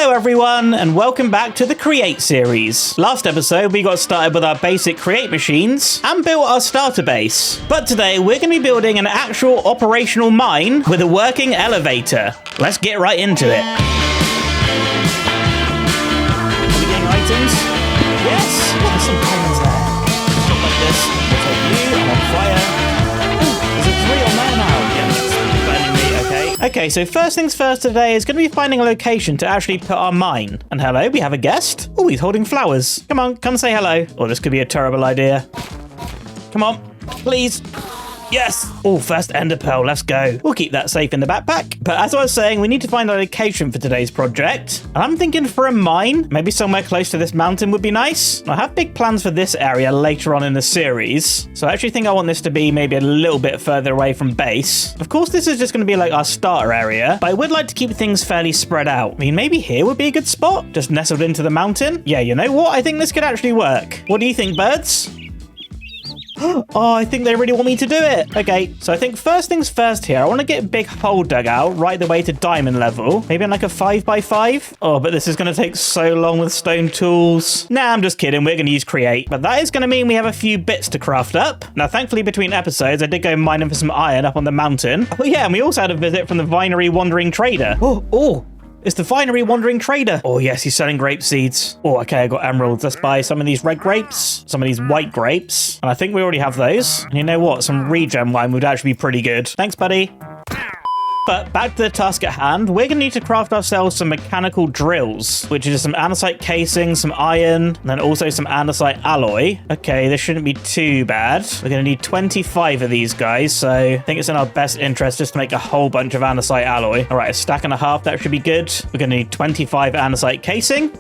Hello everyone, and welcome back to the Create series. Last episode, we got started with our basic Create machines and built our starter base. But today, we're going to be building an actual operational mine with a working elevator. Let's get right into it. Are we getting items? Yes! Oh, there's some diamonds there. Stuff like this. We'll take you, I'm on fire. Oh, there's a 3 on there now. Yeah, that's burning me, okay. Okay, so first things first today is going to be finding a location to actually put our mine. And hello, we have a guest. Oh, he's holding flowers. Come on, come say hello. Oh, this could be a terrible idea. Come on, please. Yes! Oh, first ender pearl, let's go. We'll keep that safe in the backpack. But as I was saying, we need to find a location for today's project. And I'm thinking for a mine, maybe somewhere close to this mountain would be nice. I have big plans for this area later on in the series. So I actually think I want this to be maybe a little bit further away from base. Of course, this is just going to be like our starter area, but I would like to keep things fairly spread out. I mean, maybe here would be a good spot, just nestled into the mountain. Yeah, you know what? I think this could actually work. What do you think, birds? Oh, I think they really want me to do it. Okay, so I think first things first here, I want to get a big hole dug out right the way to diamond level. Maybe in like a 5x5. Oh, but this is going to take so long with stone tools. Nah, I'm just kidding. We're going to use create. But that is going to mean we have a few bits to craft up. Now, thankfully, between episodes, I did go mining for some iron up on the mountain. Oh, yeah, and we also had a visit from the Vinery Wandering Trader. Oh. It's the Vinery Wandering Trader. Oh, yes, he's selling grape seeds. Oh, okay, I got emeralds. Let's buy some of these red grapes, some of these white grapes. And I think we already have those. And you know what? Some regen wine would actually be pretty good. Thanks, buddy. But back to the task at hand, we're going to need to craft ourselves some mechanical drills, which is some andesite casing, some iron, and then also some andesite alloy. Okay, this shouldn't be too bad. We're going to need 25 of these guys, so I think it's in our best interest just to make a whole bunch of andesite alloy. All right, a stack and a half, that should be good. We're going to need 25 andesite casing.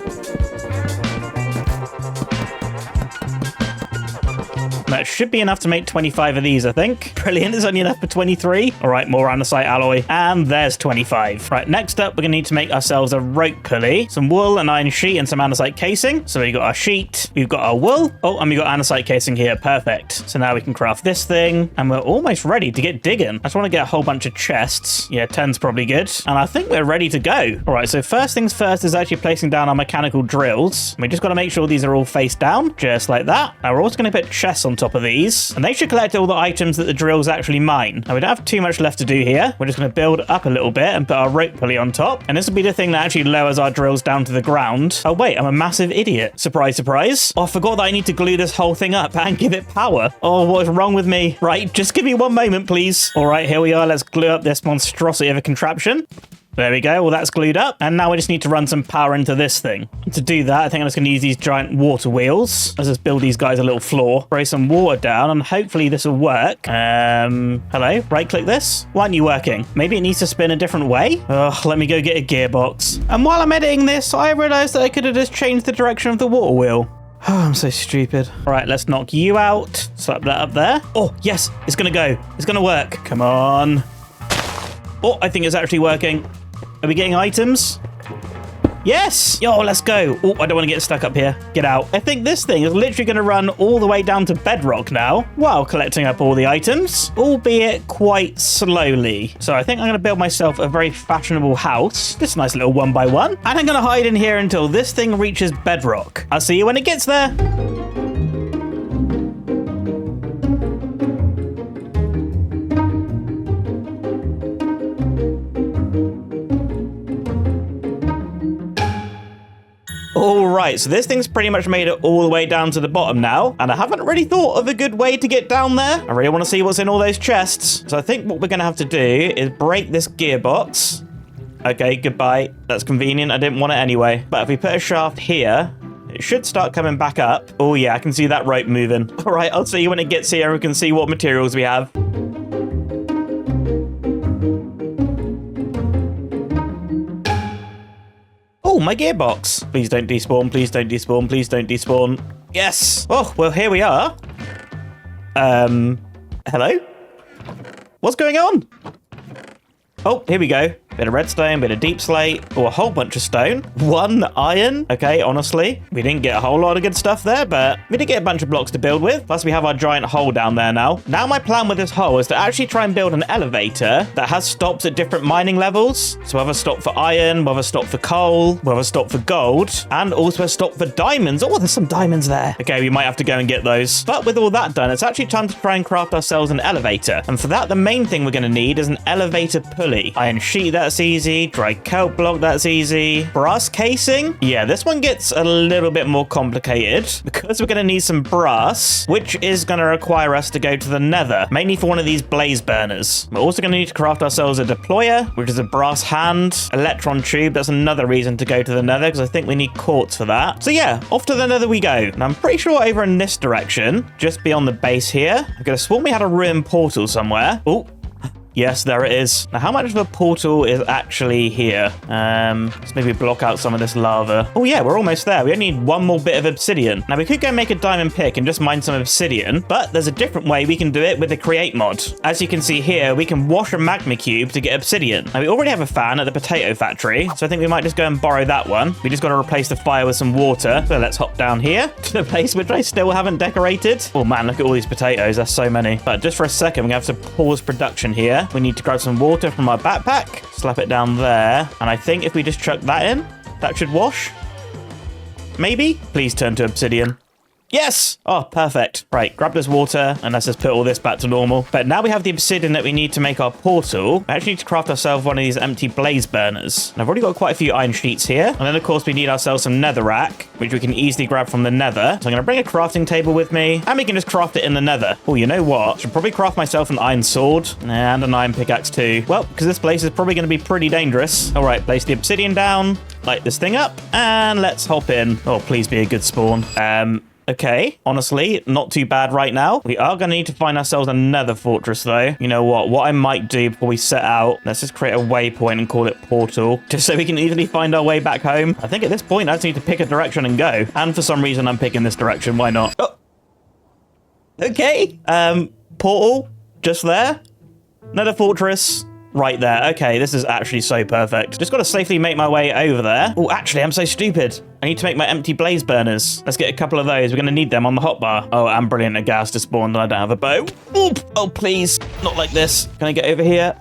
That should be enough to make 25 of these, I think. Brilliant, it's only enough for 23. All right, more andesite alloy. And there's 25. Right, next up, we're going to need to make ourselves a rope pulley, some wool, an iron sheet, and some andesite casing. So we've got our sheet, we've got our wool. Oh, and we've got andesite casing here. Perfect. So now we can craft this thing, and we're almost ready to get digging. I just want to get a whole bunch of chests. Yeah, 10's probably good. And I think we're ready to go. All right, so first things first is actually placing down our mechanical drills. We just got to make sure these are all face down, just like that. Now we're also going to put chests on top of these, and they should collect all the items that the drills actually mine. Now we don't have too much left to do here. We're just going to build up a little bit and put our rope pulley on top, and this will be the thing that actually lowers our drills down to the ground. Oh wait, I'm a massive idiot. Surprise, surprise. Oh, I forgot that I need to glue this whole thing up and give it power. Oh, what is wrong with me? Right, just give me one moment, please. All right, here we are. Let's glue up this monstrosity of a contraption. There we go. Well, that's glued up. And now we just need to run some power into this thing. To do that, I think I'm just going to use these giant water wheels. Let's just build these guys a little floor. Spray some water down, and hopefully this will work. Hello? Right-click this? Why aren't you working? Maybe it needs to spin a different way? Ugh, let me go get a gearbox. And while I'm editing this, I realized that I could have just changed the direction of the water wheel. Oh, I'm so stupid. All right, let's knock you out. Slap that up there. Oh, yes, it's going to go. It's going to work. Come on. Oh, I think it's actually working. Are we getting items? Yes! Yo, let's go. Oh, I don't want to get stuck up here. Get out. I think this thing is literally going to run all the way down to bedrock now while collecting up all the items, albeit quite slowly. So I think I'm going to build myself a very fashionable house. This nice little 1x1. And I'm going to hide in here until this thing reaches bedrock. I'll see you when it gets there. Alright, so this thing's pretty much made it all the way down to the bottom now, and I haven't really thought of a good way to get down there. I really want to see what's in all those chests. So I think what we're going to have to do is break this gearbox. Okay, goodbye. That's convenient. I didn't want it anyway. But if we put a shaft here, it should start coming back up. Oh yeah, I can see that rope moving. Alright, I'll see you when it gets here and we can see what materials we have. Oh, my gearbox. Please don't despawn, please don't despawn, please don't despawn. Yes. Oh, well, here we are. Hello? What's going on? Oh, here we go. bit of redstone, bit of deep slate, or a whole bunch of stone. 1 iron. Okay, honestly, we didn't get a whole lot of good stuff there, but we did get a bunch of blocks to build with. Plus, we have our giant hole down there now. Now, my plan with this hole is to actually try and build an elevator that has stops at different mining levels. So we'll have a stop for iron, we'll have a stop for coal, we'll have a stop for gold, and also a stop for diamonds. Oh, there's some diamonds there. Okay, we might have to go and get those. But with all that done, it's actually time to try and craft ourselves an elevator. And for that, the main thing we're going to need is an elevator pulley. Iron sheet, that's easy. Dry kelp block, that's easy. Brass casing. Yeah, this one gets a little bit more complicated because we're going to need some brass, which is going to require us to go to the Nether, mainly for one of these blaze burners. We're also going to need to craft ourselves a deployer, which is a brass hand, electron tube. That's another reason to go to the Nether because I think we need quartz for that. So yeah, off to the Nether we go. And I'm pretty sure over in this direction, just beyond the base here, I'm going to sworn we had a ruined portal somewhere. Oh, yes, there it is. Now, how much of a portal is actually here? Let's maybe block out some of this lava. Oh, yeah, we're almost there. We only need one more bit of obsidian. Now, we could go make a diamond pick and just mine some obsidian, but there's a different way we can do it with the create mod. As you can see here, we can wash a magma cube to get obsidian. Now, we already have a fan at the potato factory, so I think we might just go and borrow that one. We just got to replace the fire with some water. So let's hop down here to the place which I still haven't decorated. Oh, man, look at all these potatoes. There's so many. But just for a second, we're going to have to pause production here. We need to grab some water from our backpack, slap it down there, and I think if we just chuck that in, that should wash. Maybe? Please turn to obsidian. Yes! Oh, perfect. Right, grab this water, and let's just put all this back to normal. But now we have the obsidian that we need to make our portal. We actually need to craft ourselves one of these empty blaze burners. And I've already got quite a few iron sheets here. And then, of course, we need ourselves some netherrack, which we can easily grab from the Nether. So I'm going to bring a crafting table with me, and we can just craft it in the Nether. Oh, you know what? I should probably craft myself an iron sword and an iron pickaxe too. Well, because this place is probably going to be pretty dangerous. All right, place the obsidian down, light this thing up, and let's hop in. Oh, please be a good spawn. Okay, honestly, not too bad right now. We are going to need to find ourselves another fortress, though. You know what I might do before we set out, let's just create a waypoint and call it portal, just so we can easily find our way back home. I think at this point, I just need to pick a direction and go. And for some reason, I'm picking this direction. Why not? Oh. Okay, portal, just there. Another fortress. Right there. Okay, this is actually so perfect. Just got to safely make my way over there. Oh, actually, I'm so stupid. I need to make my empty blaze burners. Let's get a couple of those. We're going to need them on the hotbar. Oh, and brilliant. A ghast just spawned and I don't have a bow. Oop. Oh, please. Not like this. Can I get over here?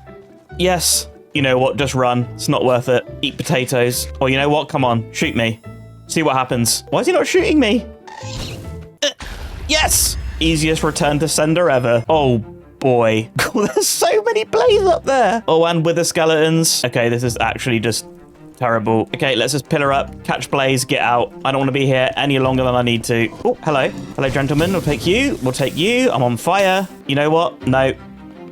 Yes. You know what? Just run. It's not worth it. Eat potatoes. Or you know what? Come on. Shoot me. See what happens. Why is he not shooting me? Yes. Easiest return to sender ever. Oh, boy. There's so many blaze up there. Oh, and wither skeletons. Okay, this is actually just terrible. Okay, let's just pillar up, catch blaze, get out. I don't want to be here any longer than I need to. Oh, hello. Hello, gentlemen. We'll take you. We'll take you. I'm on fire. You know what? No.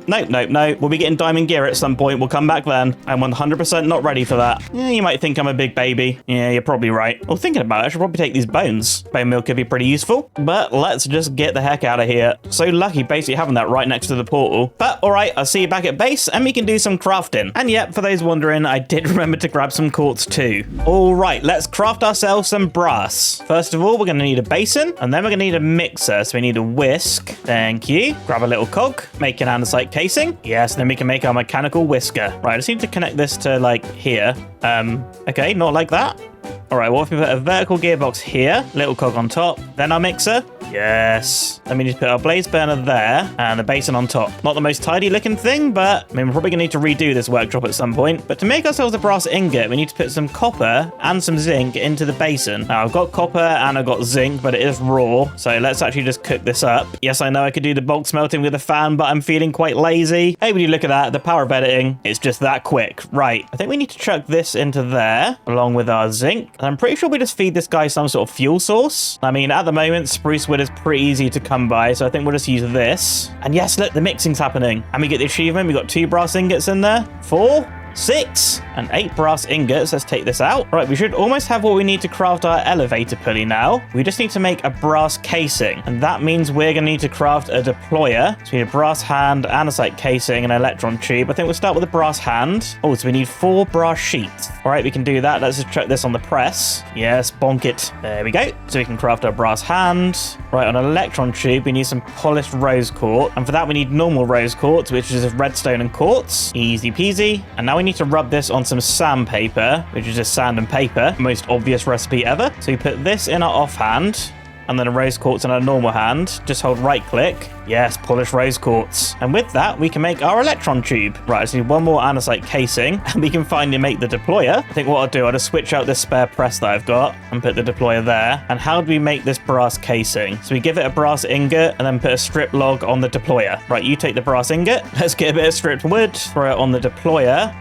No. We'll be getting diamond gear at some point. We'll come back then. I'm 100% not ready for that. Yeah, you might think I'm a big baby. Yeah, you're probably right. Well, thinking about it, I should probably take these bones. Bone meal could be pretty useful. But let's just get the heck out of here. So lucky basically having that right next to the portal. But all right, I'll see you back at base and we can do some crafting. And yep, for those wondering, I did remember to grab some quartz too. All right, let's craft ourselves some brass. First of all, we're going to need a basin and then we're going to need a mixer. So we need a whisk. Thank you. Grab a little cog, make an andesite casing. Yes, then we can make our mechanical whisker. Right, I just need to connect this to like here. Okay, not like that. All right, well, if we put a vertical gearbox here, little cog on top, then our mixer. Yes. Then we need to put our blaze burner there and the basin on top. Not the most tidy looking thing, but I mean, we're probably gonna need to redo this workshop at some point. But to make ourselves a brass ingot, we need to put some copper and some zinc into the basin. Now, I've got copper and I've got zinc, but it is raw. So let's actually just cook this up. Yes, I know I could do the bulk smelting with a fan, but I'm feeling quite lazy. Hey, when you look at that, the power of editing, it's just that quick. Right, I think we need to chuck this into there along with our zinc. And I'm pretty sure we just feed this guy some sort of fuel source. I mean, at the moment, spruce wood is pretty easy to come by, so I think we'll just use this. And yes, look, the mixing's happening. And we get the achievement. We got 2 brass ingots in there. 4, 6, and 8 brass ingots. Let's take this out. Right, we should almost have what we need to craft our elevator pulley now. We just need to make a brass casing, and that means we're going to need to craft a deployer. So we need a brass hand, andesite casing, and an electron tube. I think we'll start with a brass hand. Oh, so we need 4 brass sheets. All right, we can do that. Let's just chuck this on the press. Yes, bonk it. There we go. So we can craft our brass hand. Right, on an electron tube, we need some polished rose quartz, and for that we need normal rose quartz, which is redstone and quartz. Easy peasy. And now we need need to rub this on some sandpaper, which is just sand and paper. Most obvious recipe ever. So we put this in our offhand, and then a rose quartz in our normal hand. Just hold right click. Yes, polish rose quartz. And with that, we can make our electron tube. Right, I just need one more andesite casing, and we can finally make the deployer. I think what I'll do, I'll just switch out this spare press that I've got and put the deployer there. And how do we make this brass casing? So we give it a brass ingot and then put a strip log on the deployer. Right, you take the brass ingot. Let's get a bit of stripped wood, throw it on the deployer.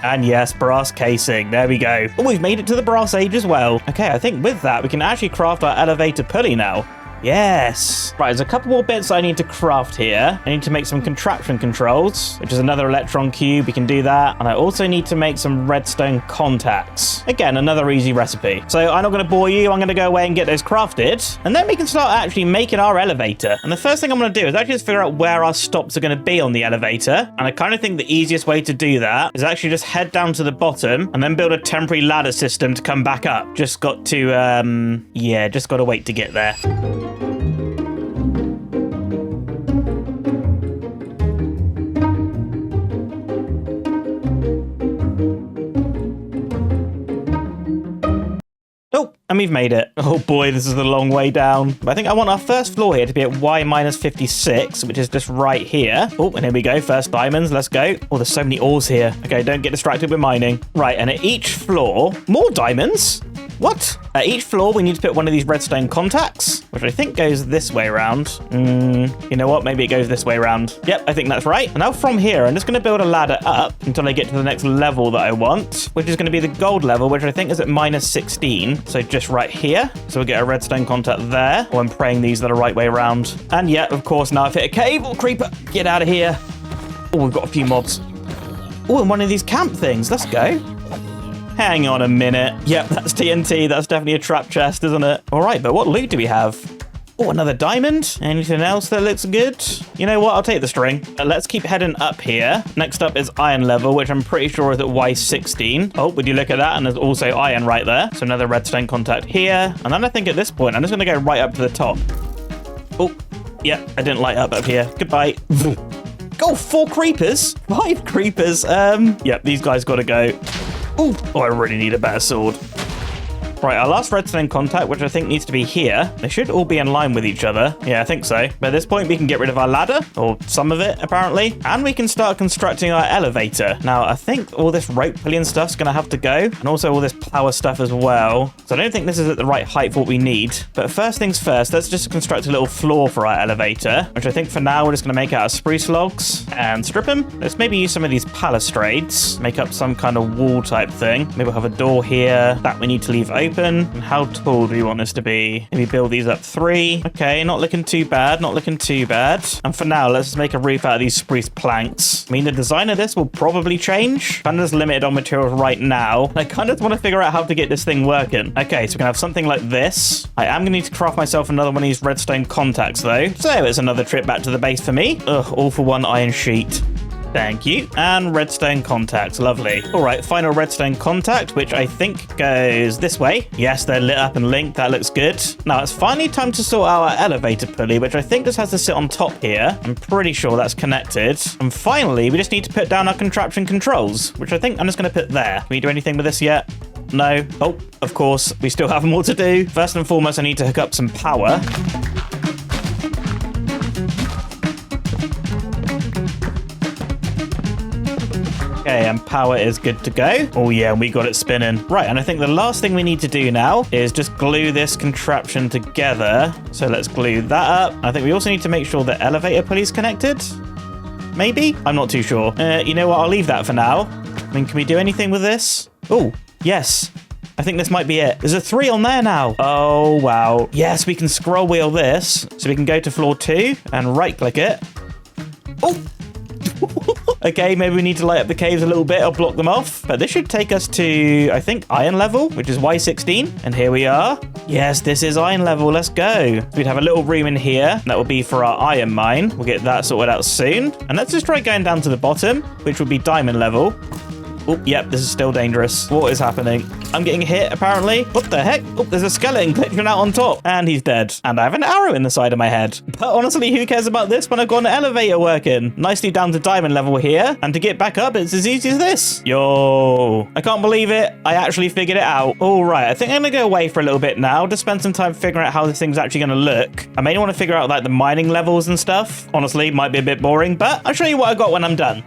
And yes, brass casing. There we go. Oh, we've made it to the brass age as well. Okay, I think with that, we can actually craft our elevator pulley now. Yes. Right, there's a couple more bits I need to craft here. I need to make some contraption controls, which is another electron cube. We can do that. And I also need to make some redstone contacts. Again, another easy recipe. So I'm not going to bore you. I'm going to go away and get those crafted. And then we can start actually making our elevator. And the first thing I'm going to do is actually just figure out where our stops are going to be on the elevator. And I kind of think the easiest way to do that is actually just head down to the bottom and then build a temporary ladder system to come back up. Just got to, just got to wait to get there. And we've made it. Oh boy, this is a long way down. But I think I want our first floor here to be at Y minus 56, which is just right here. Oh, and here we go. First diamonds. Let's go. Oh, there's so many ores here. Okay, don't get distracted with mining. Right, and at each floor, more diamonds? What? At each floor, we need to put one of these redstone contacts, which I think goes this way around. You know what? Maybe it goes this way around. Yep, I think that's right. And now from here, I'm just going to build a ladder up until I get to the next level that I want, which is going to be the gold level, which I think is at minus 16. So just right here. So we'll get a redstone contact there. Oh, I'm praying these are the right way around. And yeah, of course, now I've hit a cave. Oh, creeper, get out of here. Oh, we've got a few mobs. Oh, and one of these camp things. Let's go. Hang on a minute. Yep, that's TNT. That's definitely a trap chest, isn't it? All right, but what loot do we have? Oh, another diamond. Anything else that looks good? You know what? I'll take the string. Let's keep heading up here. Next up is iron level, which I'm pretty sure is at Y16. Oh, would you look at that? And there's also iron right there. So another redstone contact here. And then I think at this point, I'm just going to go right up to the top. Oh, yeah, I didn't light up here. Goodbye. Oh, 4 creepers. 5 creepers. Yep, these guys got to go. Ooh. Oh, I really need a better sword. Right, our last redstone contact, which I think needs to be here. They should all be in line with each other. Yeah, I think so. But at this point, we can get rid of our ladder, or some of it, apparently. And we can start constructing our elevator. Now, I think all this rope pulling stuff's going to have to go. And also all this power stuff as well. So I don't think this is at the right height for what we need. But first things first, let's just construct a little floor for our elevator, which I think for now, we're just going to make out of spruce logs and strip them. Let's maybe use some of these balustrades, make up some kind of wall type thing. Maybe we'll have a door here that we need to leave open. And how tall do we want this to be? Maybe build these up 3. Okay, not looking too bad. Not looking too bad. And for now, let's just make a roof out of these spruce planks. I mean, the design of this will probably change. Kind of just limited on materials right now. I kind of want to figure out how to get this thing working. Okay, so we're going to have something like this. I am going to need to craft myself another one of these redstone contacts, though. So it's another trip back to the base for me. Ugh, all for one iron sheet. Thank you. And redstone contacts. Lovely. All right, final redstone contact, which I think goes this way. Yes, they're lit up and linked. That looks good. Now, it's finally time to sort out our elevator pulley, which I think just has to sit on top here. I'm pretty sure that's connected. And finally, we just need to put down our contraption controls, which I think I'm just going to put there. Can we do anything with this yet? No. Oh, of course, we still have more to do. First and foremost, I need to hook up some power. Okay, and power is good to go. Oh yeah, we got it spinning. Right, and I think the last thing we need to do now is just glue this contraption together. So let's glue that up. I think we also need to make sure the elevator pulley's connected. Maybe? I'm not too sure. You know what? I'll leave that for now. I mean, can we do anything with this? Oh, yes. I think this might be it. There's a 3 on there now. Oh, wow. Yes, we can scroll wheel this. So we can go to floor 2 and right click it. Oh, okay, maybe we need to light up the caves a little bit or block them off. But this should take us to, I think, iron level, which is Y16. And here we are. Yes, this is iron level. Let's go. We'd have a little room in here. That will be for our iron mine. We'll get that sorted out soon. And let's just try going down to the bottom, which would be diamond level. Oh, yep, this is still dangerous. What is happening? I'm getting hit, apparently. What the heck? Oh, there's a skeleton glitching out on top. And he's dead. And I have an arrow in the side of my head. But honestly, who cares about this when I've got an elevator working? Nicely down to diamond level here. And to get back up, it's as easy as this. Yo, I can't believe it. I actually figured it out. All right, I think I'm going to go away for a little bit now to spend some time figuring out how this thing's actually going to look. I may want to figure out like the mining levels and stuff. Honestly, might be a bit boring, but I'll show you what I got when I'm done.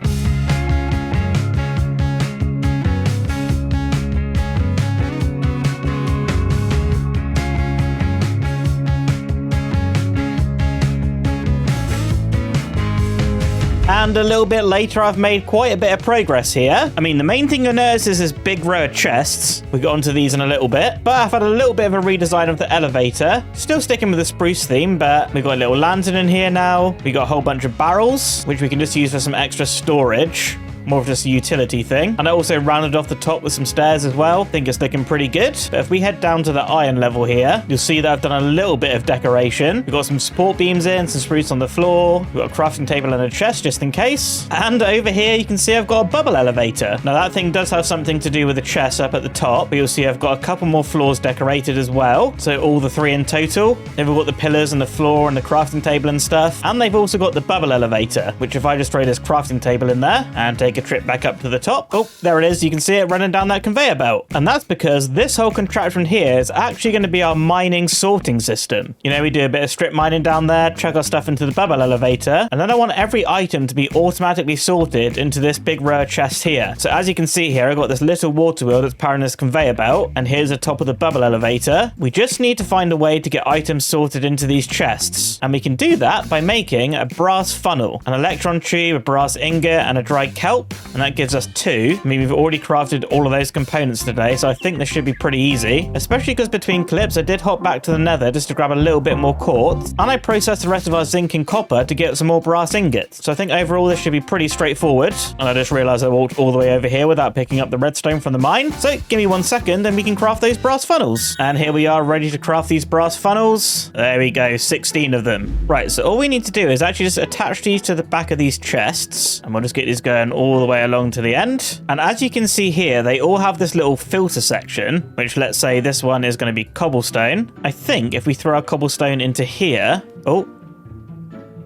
And a little bit later, I've made quite a bit of progress here. I mean, the main thing you'll notice is this big row of chests. We'll get onto these in a little bit. But I've had a little bit of a redesign of the elevator. Still sticking with the spruce theme, but we've got a little lantern in here now. We got a whole bunch of barrels, which we can just use for some extra storage. More of just a utility thing. And I also rounded off the top with some stairs as well. Think it's looking pretty good. But if we head down to the iron level here, you'll see that I've done a little bit of decoration. We've got some support beams in, some spruce on the floor. We've got a crafting table and a chest just in case. And over here, you can see I've got a bubble elevator. Now that thing does have something to do with the chest up at the top, but you'll see I've got a couple more floors decorated as well. So all the 3 in total. Then we've got the pillars and the floor and the crafting table and stuff. And they've also got the bubble elevator, which if I just throw this crafting table in there and take a trip back up to the top. Oh, there it is. You can see it running down that conveyor belt. And that's because this whole contraption here is actually going to be our mining sorting system. You know, we do a bit of strip mining down there, chuck our stuff into the bubble elevator, and then I want every item to be automatically sorted into this big row of chests here. So as you can see here, I've got this little water wheel that's powering this conveyor belt, and here's the top of the bubble elevator. We just need to find a way to get items sorted into these chests. And we can do that by making a brass funnel, an electron tube, a brass ingot, and a dried kelp. And that gives us 2. I mean, we've already crafted all of those components today, so I think this should be pretty easy. Especially because between clips, I did hop back to the Nether just to grab a little bit more quartz. And I processed the rest of our zinc and copper to get some more brass ingots. So I think overall this should be pretty straightforward. And I just realized I walked all the way over here without picking up the redstone from the mine. So give me 1 second and we can craft those brass funnels. And here we are ready to craft these brass funnels. There we go, 16 of them. Right, so all we need to do is actually just attach these to the back of these chests. And we'll just get these going all the way along to the end. And as you can see here, they all have this little filter section, which let's say this one is going to be cobblestone. I think if we throw our cobblestone into here, oh,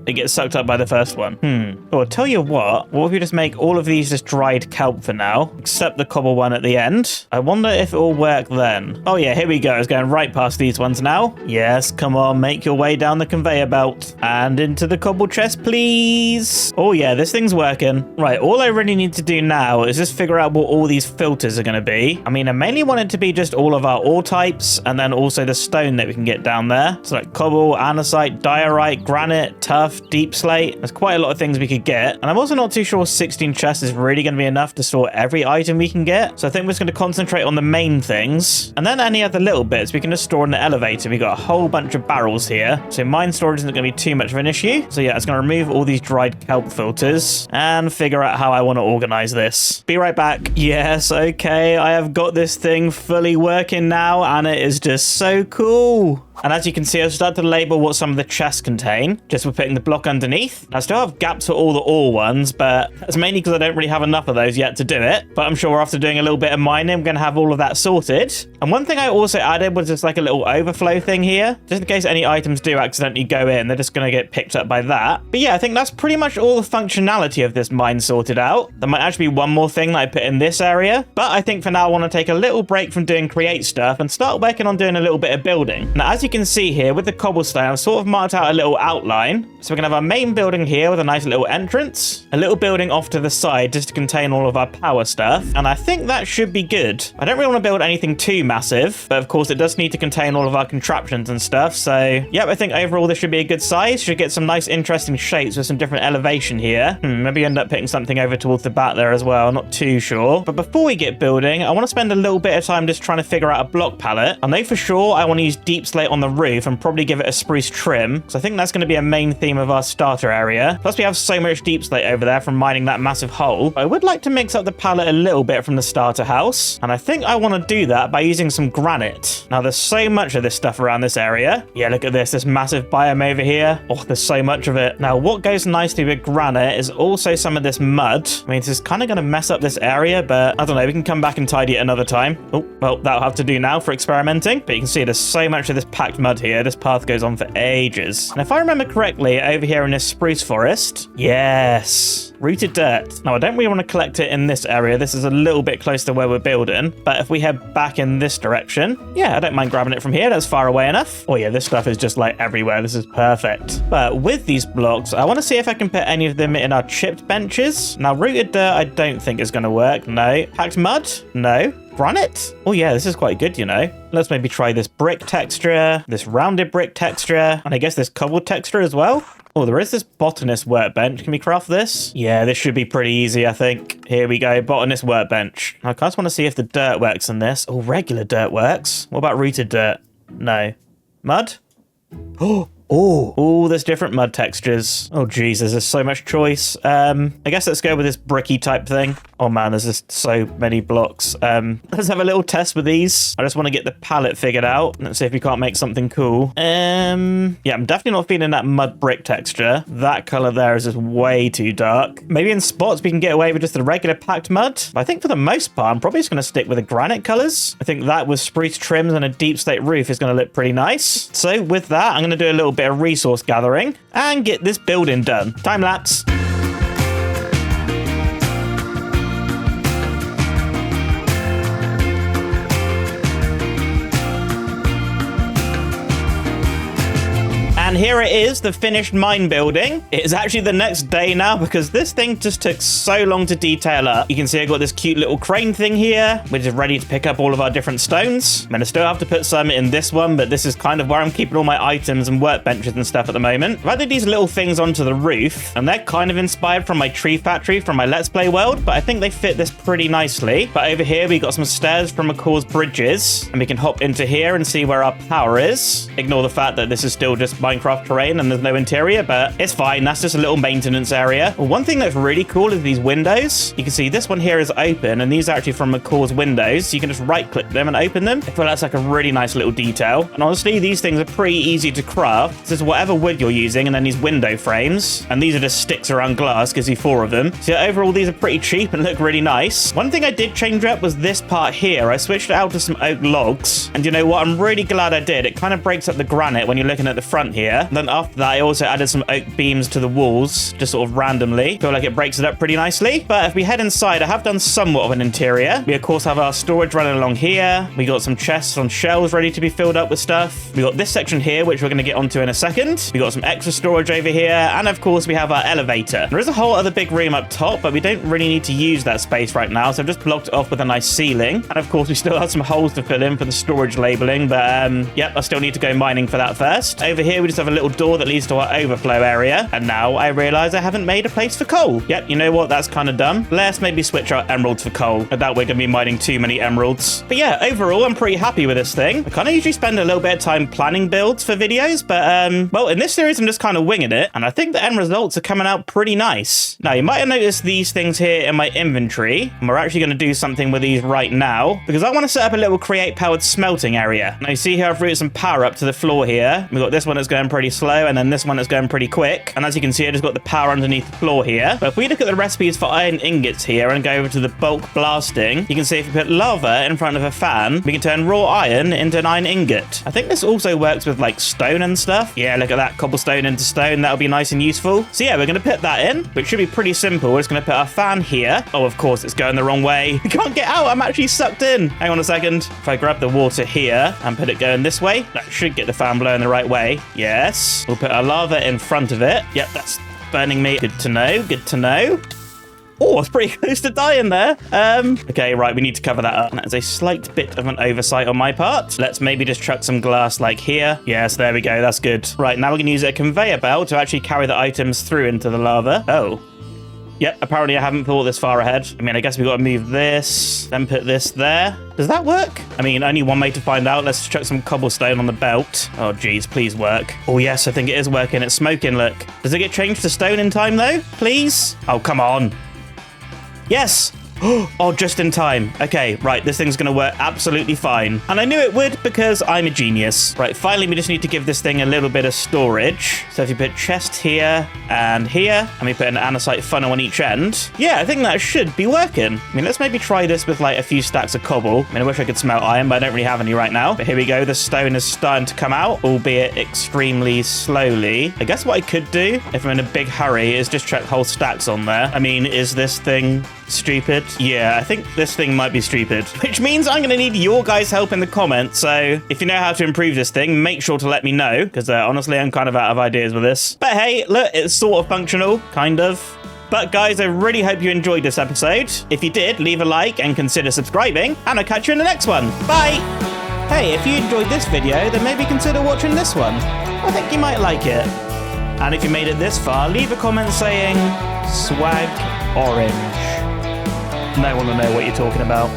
it gets sucked up by the first one. Oh, I'll tell you what if we just make all of these just dried kelp for now, except the cobble one at the end? I wonder if it will work then. Oh yeah, here we go. It's going right past these ones now. Yes, come on, make your way down the conveyor belt and into the cobble chest, please. Oh yeah, this thing's working. Right, all I really need to do now is just figure out what all these filters are going to be. I mean, I mainly want it to be just all of our ore types and then also the stone that we can get down there. So like cobble, andesite, diorite, granite, tuff, deep slate. There's quite a lot of things we could get. And I'm also not too sure 16 chests is really going to be enough to store every item we can get. So I think we're just going to concentrate on the main things. And then any other little bits we can just store in the elevator. We got a whole bunch of barrels here. So mine storage isn't going to be too much of an issue. So yeah, it's going to remove all these dried kelp filters and figure out how I want to organize this. Be right back. Yes, okay. I have got this thing fully working now and it is just so cool. And as you can see, I've started to label what some of the chests contain, just for putting the block underneath. I still have gaps for all the ore ones, but that's mainly because I don't really have enough of those yet to do it. But I'm sure after doing a little bit of mining, I'm going to have all of that sorted. And one thing I also added was just like a little overflow thing here, just in case any items do accidentally go in, they're just going to get picked up by that. But yeah, I think that's pretty much all the functionality of this mine sorted out. There might actually be one more thing that I put in this area, but I think for now I want to take a little break from doing create stuff and start working on doing a little bit of building. Now, as you can see here with the cobblestone, I've sort of marked out a little outline. So we're going to have our main building here with a nice little entrance, a little building off to the side just to contain all of our power stuff. And I think that should be good. I don't really want to build anything too massive, but of course it does need to contain all of our contraptions and stuff. So yep, I think overall this should be a good size. Should get some nice interesting shapes with some different elevation here. Maybe end up putting something over towards the back there as well. Not too sure. But before we get building, I want to spend a little bit of time just trying to figure out a block palette. I know for sure I want to use deep slate on on the roof and probably give it a spruce trim, because I think that's going to be a main theme of our starter area. Plus, we have so much deep slate over there from mining that massive hole. I would like to mix up the palette a little bit from the starter house, and I think I want to do that by using some granite. Now, there's so much of this stuff around this area. Yeah, look at this massive biome over here. Oh, there's so much of it. Now, what goes nicely with granite is also some of this mud. I mean, this is kind of going to mess up this area, but I don't know. We can come back and tidy it another time. Oh, well, that'll have to do now for experimenting. But you can see there's so much of this packed mud here. This path goes on for ages. And if I remember correctly, over here in this spruce forest, yes, rooted dirt. Now, I don't really want to collect it in this area. This is a little bit close to where we're building. But if we head back in this direction, yeah, I don't mind grabbing it from here. That's far away enough. Oh, yeah, this stuff is just like everywhere. This is perfect. But with these blocks, I want to see if I can put any of them in our chipped benches. Now, rooted dirt, I don't think is going to work. No. Packed mud? No. Granite? Oh yeah, this is quite good, you know. Let's maybe try this brick texture, this rounded brick texture, and I guess this cobbled texture as well. Oh, there is this botanist workbench. Can we craft this? Yeah, this should be pretty easy, I think. Here we go, botanist workbench. I just want to see if the dirt works in this. Oh, regular dirt works. What about rooted dirt? No. Mud? Oh, there's different mud textures. Oh, Jesus, there's so much choice. I guess let's go with this bricky type thing. Oh, man, there's just so many blocks. Let's have a little test with these. I just want to get the palette figured out. Let's see if we can't make something cool. Yeah, I'm definitely not feeling that mud brick texture. That color there is just way too dark. Maybe in spots we can get away with just the regular packed mud. But I think for the most part, I'm probably just going to stick with the granite colors. I think that with spruce trims and a deep slate roof is going to look pretty nice. So with that, I'm going to do a little bit of resource gathering and get this building done. Time lapse. And here it is, the finished mine building. It is actually the next day now because this thing just took so long to detail up. You can see I got this cute little crane thing here, which is ready to pick up all of our different stones. I'm going to still have to put some in this one, but this is kind of where I'm keeping all my items and workbenches and stuff at the moment. I've added these little things onto the roof, and they're kind of inspired from my tree factory from my Let's Play world, but I think they fit this pretty nicely. But over here, we got some stairs from McCaw's bridges, and we can hop into here and see where our power is. Ignore the fact that this is still just Minecraft terrain and there's no interior, but it's fine. That's just a little maintenance area. Well, one thing that's really cool is these windows. You can see this one here is open, and these are actually from McCaw's windows. So you can just right click them and open them. I feel that's like a really nice little detail. And honestly, these things are pretty easy to craft. This is whatever wood you're using, and then these window frames, and these are just sticks around glass, gives you 4 of them. So yeah, overall, these are pretty cheap and look really nice. One thing I did change up was this part here. I switched it out to some oak logs, and you know what? I'm really glad I did. It kind of breaks up the granite when you're looking at the front here. And then after that, I also added some oak beams to the walls, just sort of randomly. Feel like it breaks it up pretty nicely. But if we head inside, I have done somewhat of an interior. We, of course, have our storage running along here. We got some chests on shelves ready to be filled up with stuff. We got this section here, which we're going to get onto in a second. We got some extra storage over here. And, of course, we have our elevator. There is a whole other big room up top, but we don't really need to use that space right now. So I've just blocked it off with a nice ceiling. And, of course, we still have some holes to fill in for the storage labeling. But, yep, I still need to go mining for that first. Over here, we just have a little door that leads to our overflow area. And now I realize I haven't made a place for coal. Yep, you know what? That's kind of dumb. Let's maybe switch our emeralds for coal. I doubt we're going to be mining too many emeralds. But yeah, overall, I'm pretty happy with this thing. I kind of usually spend a little bit of time planning builds for videos, but, well, in this series, I'm just kind of winging it. And I think the end results are coming out pretty nice. Now, you might have noticed these things here in my inventory. And we're actually going to do something with these right now because I want to set up a little create-powered smelting area. Now, you see here I've routed some power up to the floor here. We've got this one that's going pretty slow, and then this one that's going pretty quick. And as you can see, I just got the power underneath the floor here. But if we look at the recipes for iron ingots here and go over to the bulk blasting, you can see if we put lava in front of a fan, we can turn raw iron into an iron ingot. I think this also works with like stone and stuff. Yeah, look at that, cobblestone into stone. That'll be nice and useful. So yeah, we're going to put that in, which should be pretty simple. We're just going to put our fan here. Oh, of course, it's going the wrong way. We can't get out. I'm actually sucked in. Hang on a second. If I grab the water here and put it going this way, that should get the fan blowing the right way. Yes. We'll put our lava in front of it. Yep, that's burning me. Good to know. Good to know. Oh, it's pretty close to dying there. Okay, right, we need to cover that up. That is a slight bit of an oversight on my part. Let's maybe just chuck some glass like here. Yes, there we go. That's good. Right, now we're going to use a conveyor belt to actually carry the items through into the lava. Oh. Yep, apparently I haven't thought this far ahead. I mean, I guess we've got to move this, then put this there. Does that work? I mean, only one way to find out. Let's chuck some cobblestone on the belt. Oh, geez, please work. Oh, yes, I think it is working. It's smoking, look. Does it get changed to stone in time, though? Please? Oh, come on. Yes. Oh, just in time. Okay, right, this thing's gonna work absolutely fine. And I knew it would because I'm a genius. Right, finally, we just need to give this thing a little bit of storage. So if you put chest here, and we put an andesite funnel on each end, yeah, I think that should be working. I mean, let's maybe try this with like a few stacks of cobble. I mean, I wish I could smelt iron, but I don't really have any right now. But here we go, the stone is starting to come out, albeit extremely slowly. I guess what I could do, if I'm in a big hurry, is just chuck whole stacks on there. I mean, is this thing stupid? Yeah, I think this thing might be stupid, which means I'm going to need your guys' help in the comments. So if you know how to improve this thing, make sure to let me know, because honestly, I'm kind of out of ideas with this. But hey, look, it's sort of functional, kind of. But guys, I really hope you enjoyed this episode. If you did, leave a like and consider subscribing, and I'll catch you in the next one. Bye! Hey, if you enjoyed this video, then maybe consider watching this one. I think you might like it. And if you made it this far, leave a comment saying swag orange. No one will know what you're talking about.